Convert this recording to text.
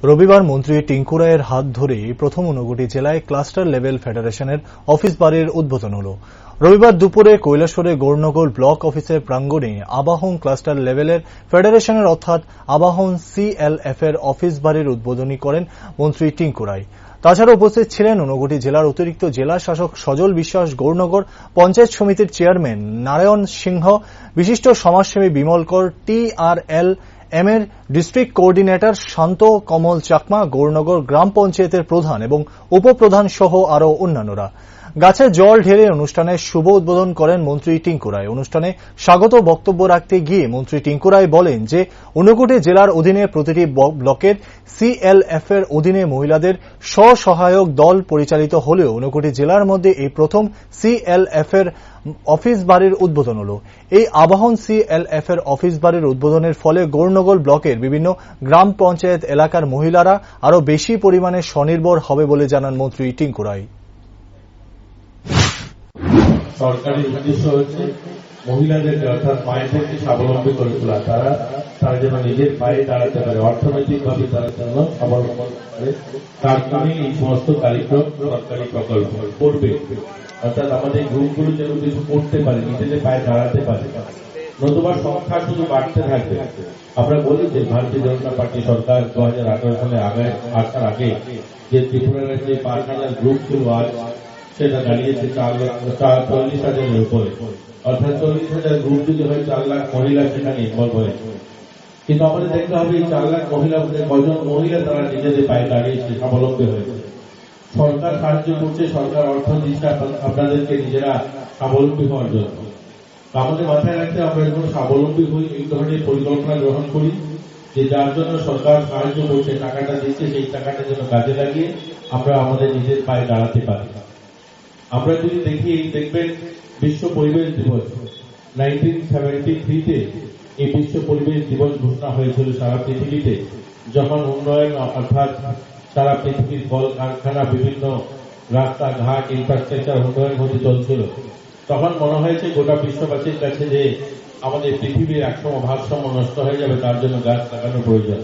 রবিবার মন্ত্রী টিঙ্কু রায়ের হাত ধরে প্রথম ঊনকোটি জেলায় ক্লাস্টার লেভেল ফেডারেশনের অফিস বাড়ির উদ্বোধন হল। রবিবার দুপুরে কৈলাসহরে গৌরনগর ব্লক অফিসের প্রাঙ্গণে আবাহন ক্লাস্টার লেভেলের ফেডারেশনের অর্থাৎ আবাহন CLF এর অফিস বাড়ির উদ্বোধনী করেন মন্ত্রী টিঙ্কু রায়। তাছাড়া উপস্থিত ছিলেন ঊনকোটি জেলার অতিরিক্ত জেলা শাসক সজল বিশ্বাস, গৌরনগর পঞ্চায়েত সমিতির চেয়ারম্যান নারায়ণ সিংহ, বিশিষ্ট সমাজসেবী বিমল কর, TRLM এর ডিস্ট্রিক্ট কোঅর্ডিনেটর শান্ত কমল চাকমা, গৌরনগর গ্রাম পঞ্চায়েতের প্রধান এবং উপপ্রধান সহ আরও অন্যান্যরা। গাছে জল ঢেলে অনুষ্ঠানের শুভ উদ্বোধন করেন মন্ত্রী টিঙ্কু রায়। অনুষ্ঠানে স্বাগত বক্তব্য রাখতে গিয়ে মন্ত্রী টিঙ্কু রায় বলেন যে ঊনকোটি জেলার অধীনে প্রতিটি ব্লকের CLF এর অধীনে মহিলাদের স্বসহায়ক দল পরিচালিত হলেও ঊনকোটি জেলার মধ্যে এই প্রথম CLF এর অফিস বাড়ির উদ্বোধন হল। এই আবাহন CLF এর অফিস বাড়ির উদ্বোধনের ফলে গৌরনগর ব্লকের বিভিন্ন গ্রাম পঞ্চায়েত এলাকার মহিলারা আরও বেশি পরিমাণে স্বনির্ভর হবে বলে জানান মন্ত্রী টিঙ্কু রায়। সরকারি উদ্দেশ্য হচ্ছে মহিলাদেরকে অর্থাৎ মায়েদেরকে স্বাবলম্বী করে তোলা, তারা যেন নিজের পায়ে দাঁড়াতে পারে, অর্থনৈতিকভাবে তারা যেন স্বাবলম্বন করে। তার কারণে এই সমস্ত কার্যক্রম সরকারি প্রকল্প করবে, অর্থাৎ আমাদের গ্রুপগুলো যেন কিছু করতে পারে, নিজেদের পায়ে দাঁড়াতে পারে, নতুবা সংখ্যা শুধু বাড়তে থাকবে। আমরা বলি যে ভারতীয় জনতা পার্টি সরকার 2018 সালে আসার আগে যে ত্রিপুরার যে 5,000 গ্রুপ ছিল, আজ সেটা দাঁড়িয়েছে 40,000-এর উপরে, অর্থাৎ 40,000 গ্রুপ যদি হয় 4 লাখ মহিলা সেখানে ইনভলভ হয়েছে। কিন্তু আমাদের দেখতে হবে এই 4 লাখ মহিলা কয়জন মহিলা তারা নিজেদের পায়ে দাঁড়িয়েছে, স্বাবলম্বী হয়েছে। সরকার সাহায্য করছে, সরকার অর্থ দিচ্ছে আপনাদেরকে নিজেরা স্বাবলম্বী হওয়ার জন্য। আমাদের মাথায় রাখতে আমরা যখন স্বাবলম্বী হই এই ধরনের পরিকল্পনা গ্রহণ করি যে যার জন্য সরকার সাহায্য করছে, টাকাটা দিচ্ছে, সেই টাকাটা যেন কাজে লাগিয়ে আমরা আমাদের নিজের পায়ে দাঁড়াতে পারি। আমরা যদি দেখি, দেখবেন বিশ্ব পরিবেশ দিবস 1973-তে এই বিশ্ব পরিবেশ দিবস ঘোষণা হয়েছিল সারা পৃথিবীতে, যখন উন্নয়ন অর্থাৎ সারা পৃথিবীর কল কারখানা, বিভিন্ন রাস্তাঘাট, ইনফ্রাস্ট্রাকচার উন্নয়ন হতে চলছিল। তখন মনে হয়েছে গোটা বিশ্ববাসীর কাছে যে আমাদের পৃথিবীর একসময় ভারসাম্য নষ্ট হয়ে যাবে, তার জন্য গাছ লাগানোর প্রয়োজন।